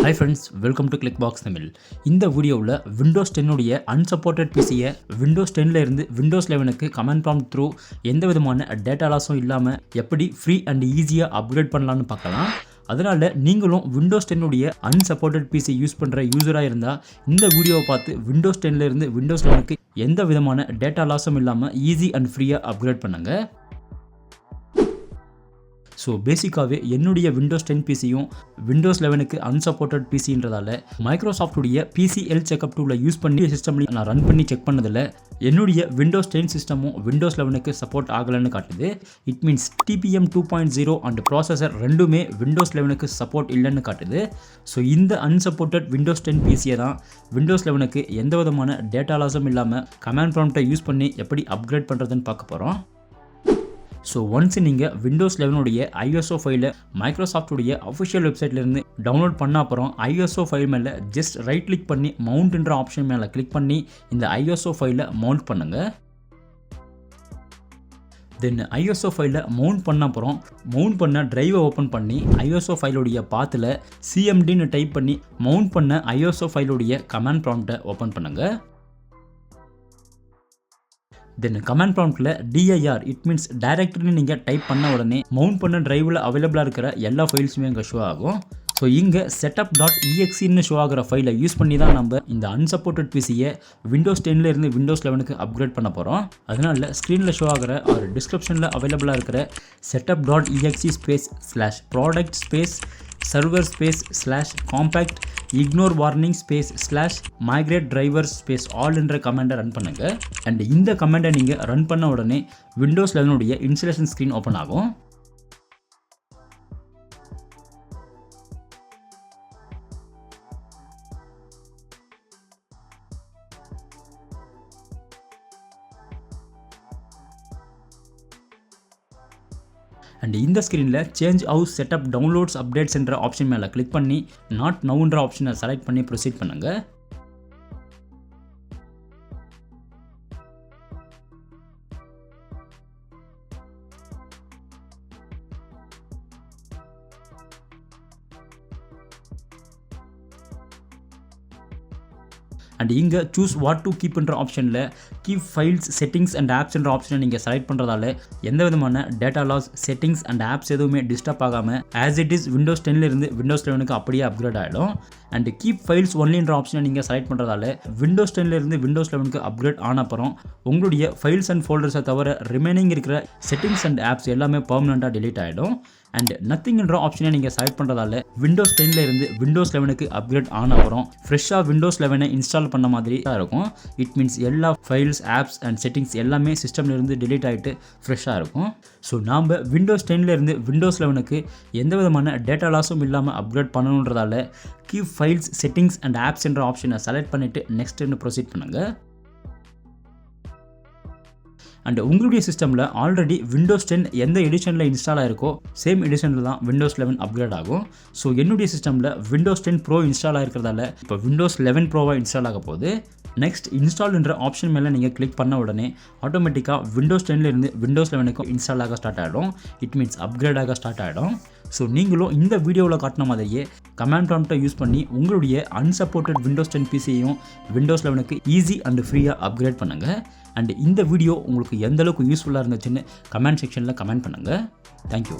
Hi friends, welcome to Clickbox Tamil. இந்த வீடியோவில் Windows 10 உடைய unsupported PCயை Windows 10ல இருந்து Windows 11க்கு command prompt through எந்த விதமான டேட்டா லாஸும் இல்லாமல் எப்படி ஃப்ரீ அண்ட் ஈஸியாக அப்கிரேட் பண்ணலான்னு பார்க்கலாம். அதனால் நீங்களும் Windows 10 உடைய unsupported PC யூஸ் பண்ணுற யூஸராக இருந்தால் இந்த வீடியோவை பார்த்து Windows 10ல இருந்து Windows 11க்கு எந்த விதமான டேட்டா லாஸும் இல்லாமல் ஈஸி அண்ட் ஃப்ரீயாக அப்கிரேட் பண்ணுங்க. ஸோ பேசிக்காகவே என்னுடைய விண்டோஸ் 10 பிசியும் விண்டோஸ் 11க்கு அன்சப்போர்ட்டட் பிசின்றதால மைக்ரோசாஃப்டுடைய பிசிஎல் செக்அப் டூவில் யூஸ் பண்ணி சிஸ்டம்லையும் நான் ரன் பண்ணி செக் பண்ணதில் என்னுடைய விண்டோஸ் 10 சிஸ்டமும் விண்டோஸ் 11க்கு சப்போர்ட் ஆகலைன்னு காட்டுது. It means TPM 2.0 and processor ரெண்டுமே விண்டோஸ் 11க்கு சப்போர்ட் இல்லைன்னு காட்டுது. ஸோ இந்த அன்சப்போர்ட்டட் விண்டோஸ் 10 பிசியை தான் விண்டோஸ் 11க்கு எந்த விதமான டேட்டா லாஸும் இல்லாமல் கமாண்ட் ப்ராம்ப்டை யூஸ் பண்ணி எப்படி அப்கிரேட் பண்ணுறதுன்னு பார்க்க போகிறோம். ஸோ ஒன்ஸ் நீங்கள் விண்டோஸ் 11உடைய ISO ஃபைலை மைக்ரோசாஃப்டுடைய அஃபிஷியல் வெப்சைட்லேருந்து டவுன்லோட் பண்ண அப்புறம் ISO ஃபைல் மேலே ஜஸ்ட் ரைட் கிளிக் பண்ணி மவுண்ட்ன்ற ஆப்ஷன் மேலே கிளிக் பண்ணி இந்த ISO ஃபைலை மவுண்ட் பண்ணுங்கள். தென் ISO ஃபைலை மவுண்ட் பண்ண அப்புறம் மவுண்ட் பண்ண ட்ரைவை ஓப்பன் பண்ணி ISO ஃபைலுடைய பாத்தில் CMDன்னு டைப் பண்ணி மவுண்ட் பண்ண ISO ஃபைலுடைய கமாண்ட் ப்ராம்ப்டை ஓப்பன் பண்ணுங்கள். தென் கமாண்ட் ப்ராம்ப்டில் DIR இட் மீன்ஸ் டைரக்டரின்னு நீங்கள் டைப் பண்ண உடனே மவுண்ட் பண்ண ட்ரைவில் அவைலபிளாக இருக்கிற எல்லா ஃபைல்ஸுமே இங்கே ஷோ ஆகும். ஸோ இங்கே setup.exeன்னு ஷோ ஆகிற ஃபைலை யூஸ் பண்ணி தான் நம்ம இந்த அன்சப்போர்ட்டட் பிசியை விண்டோஸ் 10ல இருந்து விண்டோஸ் 11க்கு அப்கிரேட் பண்ண போகிறோம். அதனால் ஸ்க்ரீனில் ஷோ ஆகிற ஒரு டிஸ்கிரிப்ஷனில் அவைலபிளாக இருக்கிற setup.exe /product server /compact ignore warning /migrate drivers all என்ற கமெண்டை ரன் பண்ணுங்க. அண்ட் இந்த கமெண்டை நீங்கள் ரன் பண்ண உடனே விண்டோஸ் 11 உடைய இன்ஸ்டலேஷன் ஸ்க்ரீன் ஓப்பன் ஆகும். அண்ட் இந்த ஸ்க்ரீனில் change house setup downloads updates என்ற ஆப்ஷன் மேலே கிளிக் பண்ணி நாட் நவுன்ற ஆப்ஷனை செலக்ட் பண்ணி ப்ரொசீட் பண்ணுங்கள். அண்ட் இங்கே சூஸ் வாட் டு கீப்ன்ற ஆப்ஷனில் கீப் ஃபைல்ஸ் செட்டிங்ஸ் அண்ட் ஆப்ஸ்ன்ற ஆப்ஷனை நீங்கள் செலக்ட் பண்ணுறதால எந்த விதமான data loss settings and apps எதுவுமே டிஸ்டர்ப் ஆகாமல் ஆஸ் இட் இஸ் விண்டோஸ் 10ல இருந்து விண்டோஸ் 11க்கு அப்படியே அப்கிரேட் ஆகிடும். அண்ட் கீப் ஃபைல்ஸ் ஒன்லின்ற ஆப்ஷனை நீங்கள் செலக்ட் பண்ணுறதால விண்டோஸ் 10ல இருந்து விண்டோஸ் 11க்கு அப்கிரேட் ஆன அப்புறம் உங்களுடைய ஃபைல்ஸ் அண்ட் ஃபோல்டர்ஸை தவிர ரிமைனிங் இருக்கிற செட்டிங்ஸ் அண்ட் ஆப்ஸ் எல்லாமே பர்மனெண்ட்டாக டிலீட் ஆகிடும். அண்ட் நத்திங்ன்ற ஆப்ஷனை நீங்கள் செலக்ட் பண்ணுறதால விண்டோஸ் 10ல இருந்து விண்டோஸ் 11க்கு அப்கிரேட் ஆன அப்புறம் ஃப்ரெஷ்ஷாக விண்டோஸ் 11 இன்ஸ்டால் பண்ண மாதிரி தான் இருக்கும். இட் மீன்ஸ் எல்லா ஃபைல்ஸ் ஆப்ஸ் அண்ட் செட்டிங்ஸ் எல்லாமே சிஸ்டம்ல இருந்து டிலீட் ஆகிட்டு ஃப்ரெஷ்ஷாக இருக்கும். ஸோ நாம் விண்டோஸ் 10ல இருந்து விண்டோஸ் 11க்கு எந்த விதமான டேட்டா லாஸும் இல்லாமல் அப்கிரேட் பண்ணணுன்றதால keep files settings and apps என்ற ஆப்ஷனை செலக்ட் பண்ணிவிட்டு நெக்ஸ்ட்னு ப்ரொசீட் பண்ணுங்கள். அண்ட் உங்களுடைய சிஸ்டமில் ஆல்ரெடி விண்டோஸ் 10 எந்த எடிஷனில் இன்ஸ்டால் ஆகிருக்கோ சேம் எடிஷனில் தான் விண்டோஸ் 11 அப்கிரேட் ஆகும். ஸோ என்னுடைய சிஸ்டமில் விண்டோஸ் 10 ப்ரோ இன்ஸ்டால் ஆகிருக்கிறதால இப்போ விண்டோஸ் 11 ப்ரோவாக இன்ஸ்டால் ஆக போகுது. நெக்ஸ்ட் இன்ஸ்டால்ன்ற ஆப்ஷன் மேலே நீங்கள் கிளிக் பண்ண உடனே ஆட்டோமேட்டிக்காக விண்டோஸ் 10ல இருந்து விண்டோஸ் 11க்கும் இன்ஸ்டால் ஆக ஸ்டார்ட் ஆகிடும். இட் மீன்ஸ் அப்கிரேட் ஆக ஸ்டார்ட் ஆகிடும். ஸோ நீங்களும் இந்த வீடியோவில் காட்டின மாதிரியே கமாண்ட் ப்ராம்ப்டை யூஸ் பண்ணி உங்களுடைய அன்சப்போர்ட்டட் விண்டோஸ் 10 பிசியையும் விண்டோஸ் 11க்கு ஈஸி அண்ட் ஃப்ரீயாக அப்கிரேட் பண்ணுங்கள். அண்ட் இந்த வீடியோ உங்களுக்கு எந்த அளவுக்கு யூஸ்ஃபுல்லாக இருந்துச்சுன்னு கமெண்ட் செக்ஷனில் கமெண்ட் பண்ணுங்கள். தேங்க்யூ.